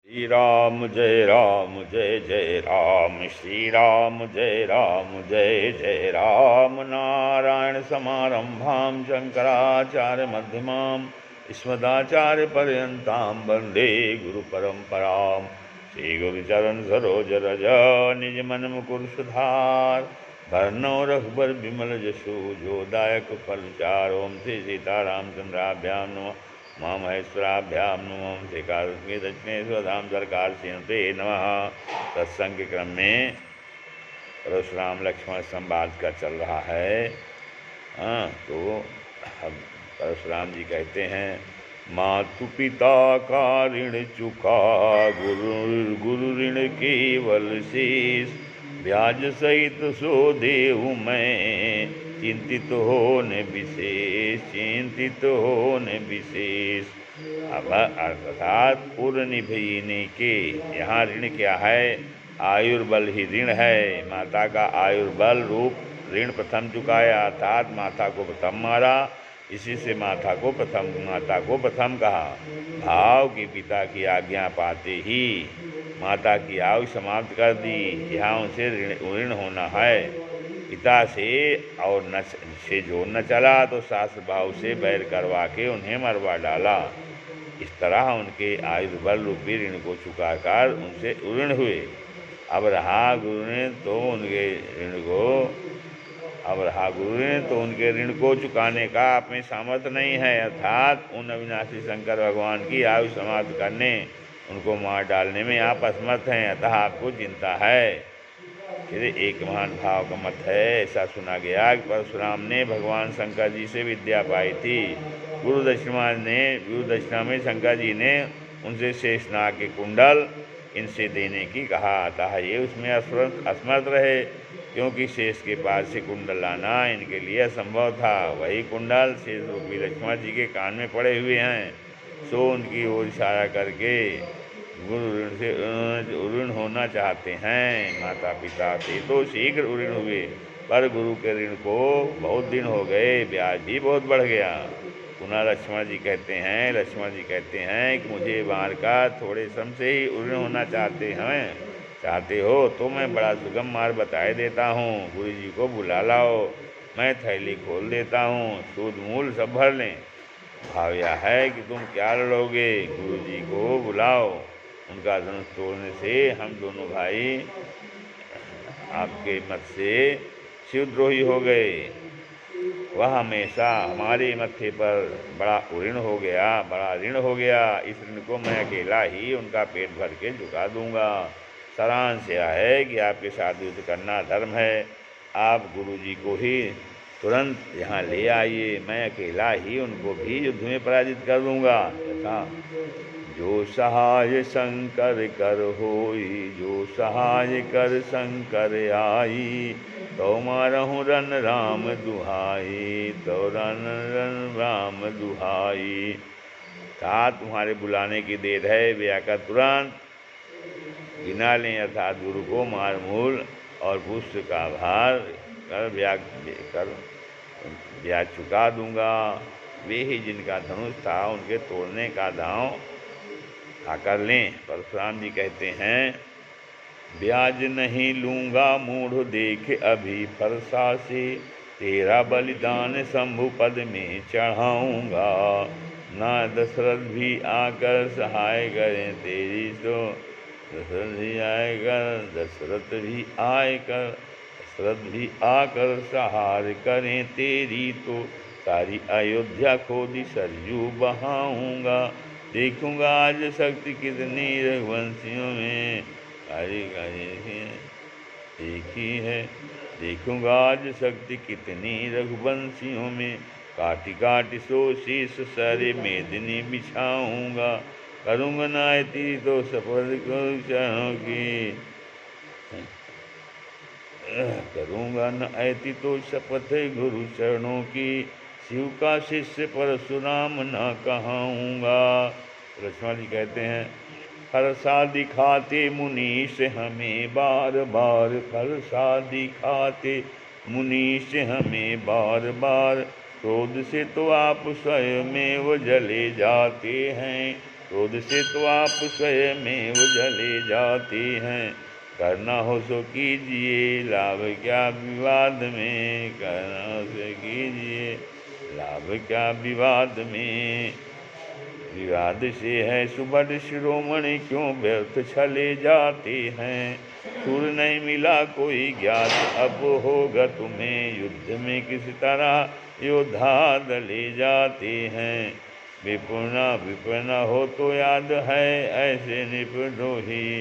राम जय जय राम, श्री राम जय जय राम। नारायण समारंभां शंकराचार्य मध्यमाम् अस्मदाचार्य पर्यन्तां वन्दे गुरुपरम्पराम्। श्री गुरुचरण सरोज रज निज मन मुकुर सुधार, भरनौ रघुबर विमल जसु जो दायक फल चार। ओम श्री सीतारामचंद्राभ्यां नमः, माँ महेश्वराभ्यां नमः। श्रीकालक्ष्मी दक्षिणेश्वरधाम सरकार से नमः। सत्संग के क्रम में परशुराम लक्ष्मण संवाद का चल रहा है। तो अब परशुराम जी कहते हैं, मातु पिता का ऋण चुका, गुरु ऋण केवल शेष। ब्याज सहित सो देहु मैं, चिंतित होने विशेष, चिंतित होने विशेष। अब अर्थात पूर्व निभने के यहाँ ऋण क्या है? आयुर्बल ही ऋण है। माता का आयुर्बल रूप ऋण प्रथम चुकाया, अर्थात माता को प्रथम मारा, इसी से माता को प्रथम कहा। भाव कि पिता की आज्ञा पाते ही माता की आयु समाप्त कर दी। यहाँ उनसे ऋण होना है पिता से, और न से जो न चला तो शास्त्र भाव से बैर करवा के उन्हें मरवा डाला। इस तरह उनके आयुर्बल रूपी ऋण को चुकाकर उनसे ऋण हुए। अब रहा गुरु ने तो उनके ऋण को चुकाने का अपने सामर्थ्य नहीं है, अर्थात उन अविनाशी शंकर भगवान की आयु समाप्त करने, उनको मार डालने में आप असमर्थ हैं, अतः आपको चिंता है। फिर एक महान भाव का मत है। ऐसा सुना गया कि परशुराम ने भगवान शंकर जी से विद्या पाई थी। गुरु दक्षिणा में शंकर जी ने उनसे शेषनाग के कुंडल इनसे देने की कहा, अतः ये उसमें असमर्थ रहे, क्योंकि शेष के पास से कुंडल लाना इनके लिए असंभव था। वही कुंडल शेष रूपी लक्ष्मण जी के कान में पड़े हुए हैं। सो उनकी ओर इशारा करके गुरु ऋण से ऋण होना चाहते हैं। माता पिता से तो शीघ्र ऋण हुए, पर गुरु के ऋण को बहुत दिन हो गए, ब्याज भी बहुत बढ़ गया। पुनः लक्ष्मण जी कहते हैं कि मुझे मार का थोड़े समय से ही ऋण होना चाहते हो तो मैं बड़ा सुगम मार्ग बताए देता हूँ। गुरु जी को बुला लाओ, मैं थैली खोल देता हूँ, सूद मूल सब भर लें। भाव यह है कि तुम क्या लड़ोगे? गुरु जी को बुलाओ। उनका धनुष तोड़ने से हम दोनों भाई आपके मत से शिवद्रोही हो गए। वह हमेशा हमारे मत्थे पर बड़ा ऋण हो गया। इस ऋण को मैं अकेला ही उनका पेट भर के चुका दूंगा। सारांश यह है कि आपके साथ युद्ध करना धर्म है। आप गुरु जी को ही तुरंत यहाँ ले आइए, मैं अकेला ही उनको भी युद्ध में पराजित कर दूंगा। तथा जो सहाय शंकर कर होई, जो सहाय कर शंकर आई, तो मारहूँ रन राम दुहाई, तो रन राम दुहाई। था तुम्हारे बुलाने की देर है, वे आकर तुरंत गिना लें, अर्थात गुरु को मार मूल और पुष्ट का भार कर ब्याज चुका दूंगा। वे ही जिनका धनुष था उनके तोड़ने का दांव आकर लें। परशुराम जी कहते हैं, ब्याज नहीं लूँगा मूढ़ देख अभी फरसा से, तेरा बलिदान शंभु पद में चढ़ाऊँगा। ना दशरथ भी आकर सहाय करें तेरी, तो दशरथ भी आकर सहार करें तेरी, तो सारी अयोध्या खोदी सरयू बहाऊँगा। देखूंगा आज शक्ति कितनी रघुवंशियों में देखी है। देखूंगा आज शक्ति कितनी रघुवंशियों में, काटी काटी सो शीश सरे मेदिनी बिछाऊंगा। करूँगा नायती तो शपथ गुरु चरणों की, करूँगा नायती तो शपथ गुरु चरणों की, शिव का शिष्य परशुराम न कहाऊँगा। लक्ष्मण जी कहते हैं, फरसा दिखाते मुनीष हमें बार बार, फरसा दिखाते मुनीष हमें बार बार, क्रोध से तो आप स्वयं वो जले जाते हैं। क्रोध से तो आप स्वयं में जले जाते हैं। करना हो सो कीजिए, लाभ क्या विवाद में, करना हो सो कीजिए, लाभ क्या विवाद में। विवाद से है सुबह शिरोमणि, क्यों व्यर्थ छले जाते हैं। सुर नहीं मिला कोई ज्ञात, अब होगा तुम्हें युद्ध में किस तरह योद्धा दले जाते हैं। विपुना विपुना हो तो याद है ऐसे निपद्रोही,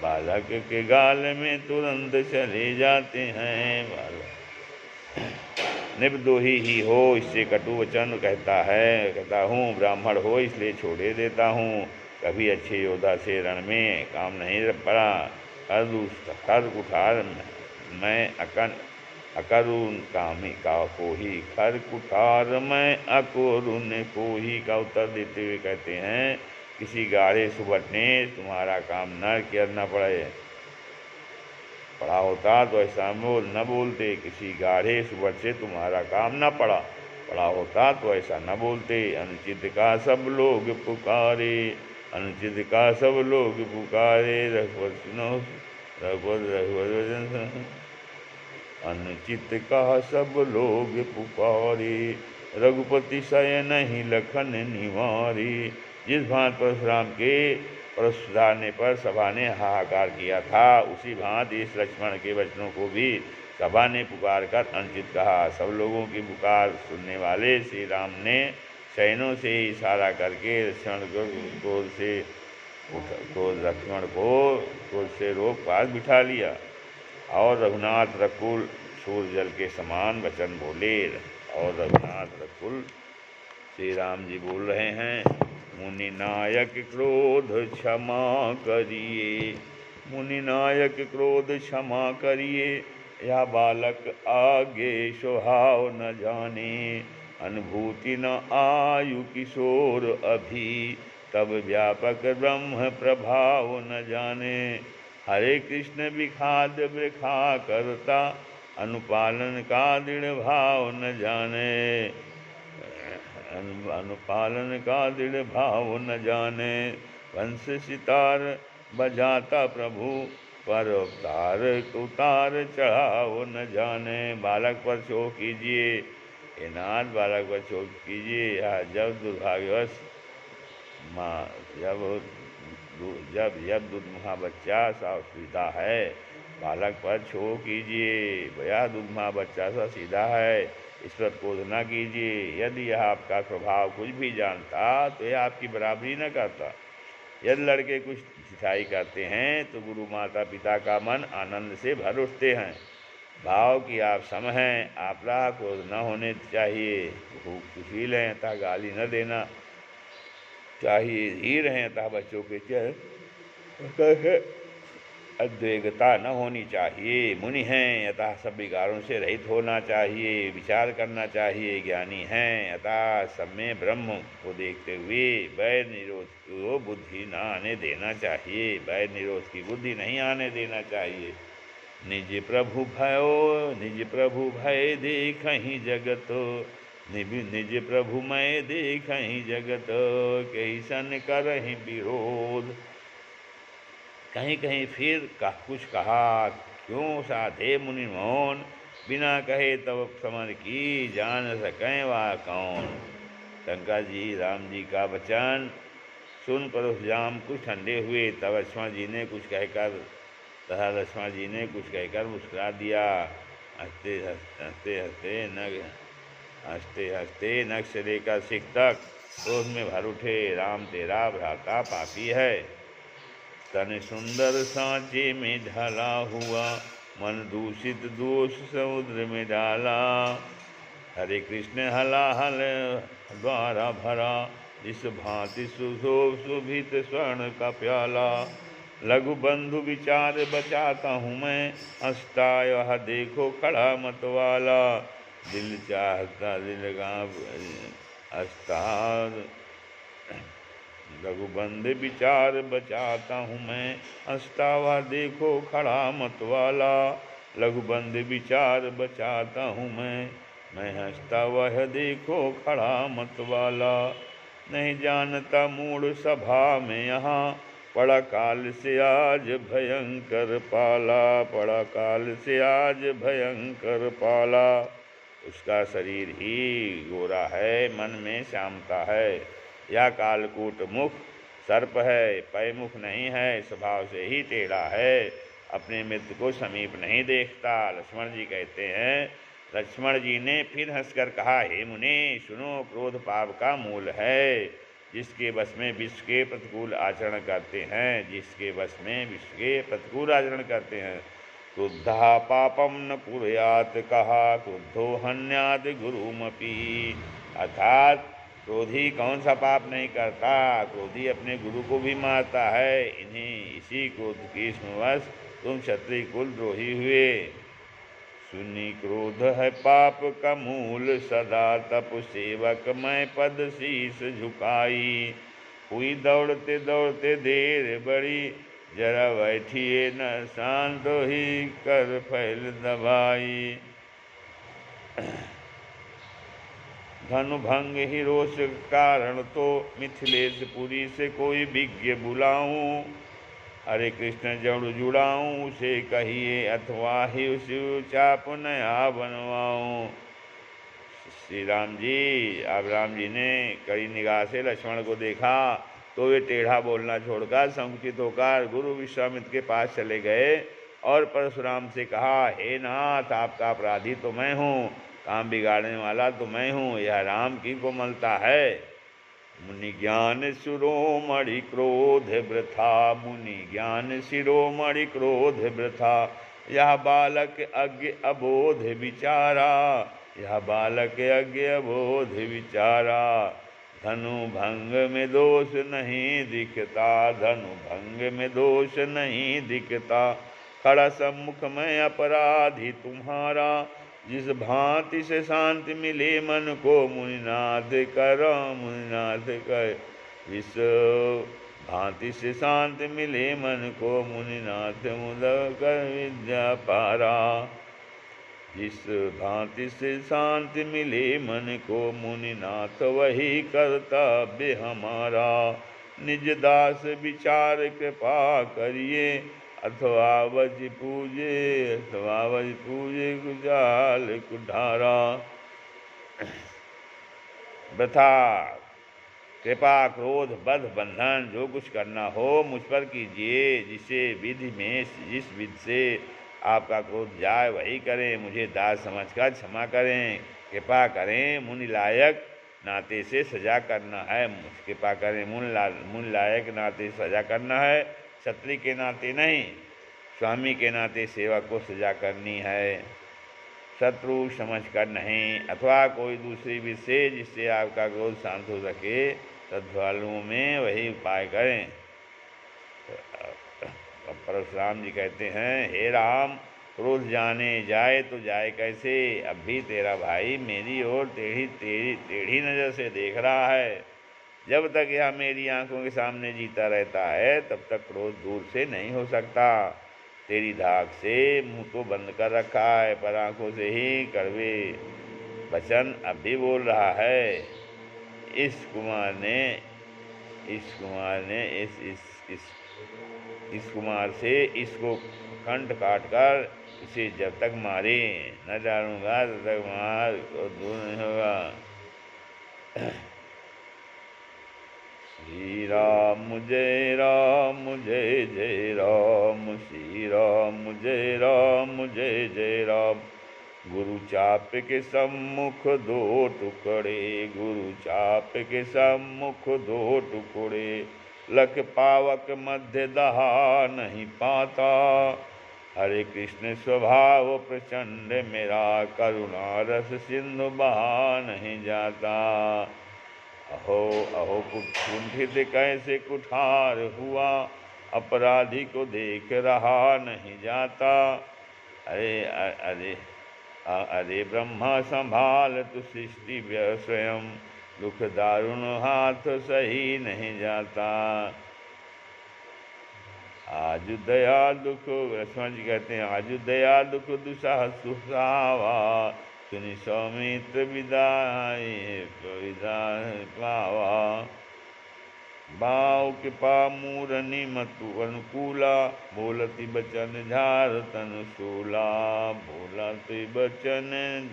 बालक के गाल में तुरंत चले जाते हैं। बालक निपद्रोही ही हो इससे कटु वचन कहता हूँ, ब्राह्मण हो इसलिए छोड़े देता हूँ। कभी अच्छे योद्धा से रण में काम नहीं पड़ा। खर कुठार मैं अकरुण कामी का कोही, खर कुठार मैं अकरुण कोही का उत्तर देते हुए कहते हैं, किसी गाढ़े सुबट ने तुम्हारा काम न करना पड़ा होता तो ऐसा न बोलते। किसी गाढ़े सुबट से तुम्हारा काम न पड़ा होता तो ऐसा न बोलते। अनुचित का सब लोग पुकारे, अनुचित का सब लोग पुकारे, अनुचित का सब लोग पुकारे, रघुपति सय नहीं लखन निवारी। जिस भांति परशुराम के परशुराने पर सभा ने हाहाकार किया था, उसी भांति इस लक्ष्मण के वचनों को भी सभा ने पुकार कर अनुचित कहा। सब लोगों की पुकार सुनने वाले श्री राम ने सैनों से इशारा करके लक्ष्मण को से रोक पास बिठा लिया और रघुनाथ रकुल सूर्य जल के समान वचन बोले। और रघुनाथ रकुल श्री राम जी बोल रहे हैं, मुनि नायक क्रोध क्षमा करिए, मुनि नायक क्रोध क्षमा करिए, यह बालक आगे स्वभाव न जाने, अनुभूति न आयु किशोर अभी, तब व्यापक ब्रह्म प्रभाव न जाने। हरे कृष्ण विखाद वृखा करता, अनुपालन का दृढ़ भाव न जाने, अनुपालन का दृढ़ भाव न जाने। वंश सितार बजाता प्रभु, पर अवतार उतार चढ़ाव न जाने। बालक पर शोक कीजिए, हे नाथ बालक पर शोक कीजिए। जब दुर्भाग्यवश जब दुधमुहा बच्चा सा सीधा है, बालक पर शोक कीजिए। यह दुधमुहा बच्चा सा सीधा है, इस पर क्रोध न कीजिए। यदि यह आपका स्वभाव कुछ भी जानता तो यह आपकी बराबरी न करता। यदि लड़के कुछ सिखाई करते हैं तो गुरु माता पिता का मन आनंद से भर उठते हैं। भाव की आप सम हैं, आप राह क्रोध न होने चाहिए। खूब सुशील हैं अतः गाली न देना चाहिए। धीर हैं अतः बच्चों के चरण अद्वेगता न होनी चाहिए। मुनि हैं अतः सब विकारों से रहित होना चाहिए, विचार करना चाहिए। ज्ञानी हैं अतः सब में ब्रह्म को देखते हुए वैर निरोध को बुद्धि न आने देना चाहिए, वैर निरोध की बुद्धि नहीं आने देना चाहिए। निज प्रभु भय देखहि जगत, निज प्रभु मैं देखहि जगत, कैसन करहि विरोध। कहीं कहीं फिर कुछ कहा, क्यों साधे मुनि मौन, बिना कहे तब समर की जान सकें वह कौन। शंकर जी राम जी का वचन सुन परशुराम कुछ ठंडे हुए। तब लक्ष्मण जी ने कुछ कहकर मुस्कुरा दिया। हंसते हंसते नख से लेकर सिख तक क्रोध में भर उठे। राम तेरा भ्राता पापी है, तन सुंदर सांचे में ढला हुआ, मन दूषित दोष समुद्र में डाला। हरे कृष्ण हलाहल द्वारा भरा, जिस भांति सुशोभित स्वर्ण का प्याला। लघु बंधु विचार बचाता हूँ मैं, हंसता यह देखो खड़ा मतवाला। दिल चाहता दिल का हंसता, रघुबंध विचार बचाता हूँ मैं, हंसता हुआ देखो खड़ा मतवाला। रघुबंध विचार बचाता हूँ मैं हंसता वह देखो खड़ा मतवाला। नहीं जानता मूढ़ सभा में यहाँ, पड़ा काल से आज भयंकर पाला, पड़ा काल से आज भयंकर पाला। उसका शरीर ही गोरा है, मन में श्यामता है। यह कालकूट मुख सर्प है, पैमुख नहीं है, स्वभाव से ही टेढ़ा है, अपने मित्र को समीप नहीं देखता। लक्ष्मण जी कहते हैं, लक्ष्मण जी ने फिर हंसकर कहा, हे मुने सुनो, क्रोध पाप का मूल है। जिसके वश में विश्व के प्रतिकूल आचरण करते हैं, जिसके वश में विश्व के प्रतिकूल आचरण करते हैं। क्रुद्धा पापम न कुर्यात कहा, क्रुद्धो हन्यात गुरुमपि। अर्थात क्रोधी कौन सा पाप नहीं करता, क्रोधी अपने गुरु को भी मारता है। इन्हीं इसी क्रोध के स्मवश तुम क्षत्रिय कुल द्रोही हुए। सुनी क्रोध है पाप का मूल सदा, तप सेवक मैं पद शीस झुकाई। हुई दौड़ते दौड़ते देर बड़ी, जरा बैठिए न शांत ही कर फैल दबाई। धनु भंग ही रोष कारण तो, मिथिलेशपुरी से कोई विज्ञ बुलाऊं। हरे कृष्ण जड़ जुड़ाऊं उसे कहिए, अथवा ही उसे चाप नया बनवाऊं। श्री राम जी, अब राम जी ने कड़ी निगाह से लक्ष्मण को देखा तो वे टेढ़ा बोलना छोड़कर संकुचित होकर गुरु विश्वामित्र के पास चले गए और परशुराम से कहा, हे नाथ, आपका अपराधी तो मैं हूँ, काम बिगाड़ने वाला तो मैं हूँ, यह राम की कोमलता है। मुनि ज्ञान शिरोमणि क्रोध वृथा, मुनि ज्ञान शिरोमणि क्रोध वृथा। यह बालक अज्ञ अबोध विचारा, यह बालक अज्ञ अबोध विचारा। धनु भंग में दोष नहीं दिखता, धनु भंग में दोष नहीं दिखता। खड़ा सम्मुख में अपराधी तुम्हारा, जिस भांति से शांति मिले मन को मुनिनाथ कर, मुनिनाथ कर। जिस भांति से शांति मिले मन को मुनिनाथ मुद कर विद्या पारा। जिस भांति से शांति मिले मन को मुनिनाथ वही कर्तव्य हमारा। निज दास विचार कृपा करिए, अथवा वज पूजे, अथवा वज पूजे गुजाल कुठारा। वृथा कृपा क्रोध बध बंधन जो कुछ करना हो मुझ पर कीजिए, जिसे विधि में जिस विधि से आपका क्रोध जाए वही करें। मुझे दास समझकर क्षमा करें, कृपा करें, मुनि लायक नाते से सजा करना है। कृपा करें, मुनि लायक नाते सजा करना है, क्षत्रिय के नाते नहीं, स्वामी के नाते सेवक को सजा करनी है, शत्रु समझकर नहीं, अथवा कोई दूसरी विधि से जिससे आपका क्रोध शांत हो सके, श्रद्धालुओं में वही उपाय करें। परशुराम जी कहते हैं, हे राम, क्रोध जाने जाए तो जाए कैसे। अब भी तेरा भाई मेरी ओर टेढ़ी नज़र से देख रहा है। जब तक यह मेरी आंखों के सामने जीता रहता है तब तक क्रोध दूर से नहीं हो सकता। तेरी धाक से मुंह तो बंद कर रखा है, पर आंखों से ही कड़वे वचन अब भी बोल रहा है। इस कुमार से इसको कंठ काट कर इसे जब तक मारे न डालूंगा तब तक मार दूर नहीं होगा। श्री राम जय राम जय जय राम, श्री राम जय राम जय जय राम। गुरु चाप के सम्मुख दो टुकड़े, गुरु चाप के सम्मुख दो टुकड़े। लख पावक मध्य दहा नहीं पाता, हरे कृष्ण स्वभाव प्रचंड मेरा, करुणा रस सिंधु बहा नहीं जाता। अहो अहो कुंठित कैसे कुठार हुआ, अपराधी को देख रहा नहीं जाता। अरे ब्रह्मा संभाल तू सृष्टि स्वयं, दुख दारुण हाथ सही नहीं जाता। आज दया दुख, लक्ष्मण जी कहते हैं, आज दया दुख दुसह सुहावा। सुनि सौमित्र विदाय पावा। भाव कृपा मूरनि मतु अनुकूला, बोलति बचन झार तनु शूला। बोलति बचन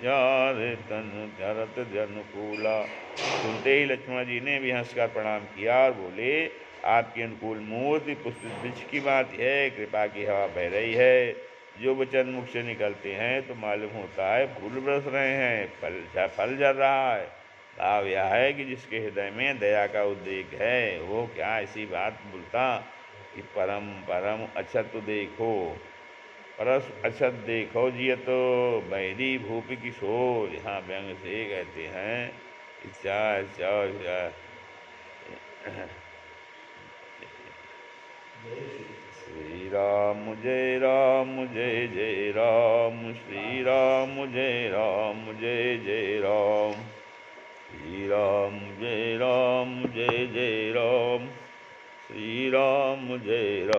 झार तनु झरत अनुकूला। सुनते ही लक्ष्मण जी ने भी हंसकर प्रणाम किया और बोले, आपकी अनुकूल मूर्ति पुष्पित वृक्ष की बात है, कृपा की हवा बह रही है। जो वचन मुख से निकलते हैं तो मालूम होता है फूल बरस रहे हैं, फल झर रहा है। भाव यह है कि जिसके हृदय में दया का उद्रेक है वो क्या ऐसी बात बोलता कि परम परम अछत तो देखो, परस अछत देखो जिय तो बहरी भूपि किशोर। यहाँ व्यंग से कहते हैं श्री राम जय राम जय जय राम, श्री राम जय राम जय जय राम, श्री राम जय राम जय जय राम, श्री राम जय राम।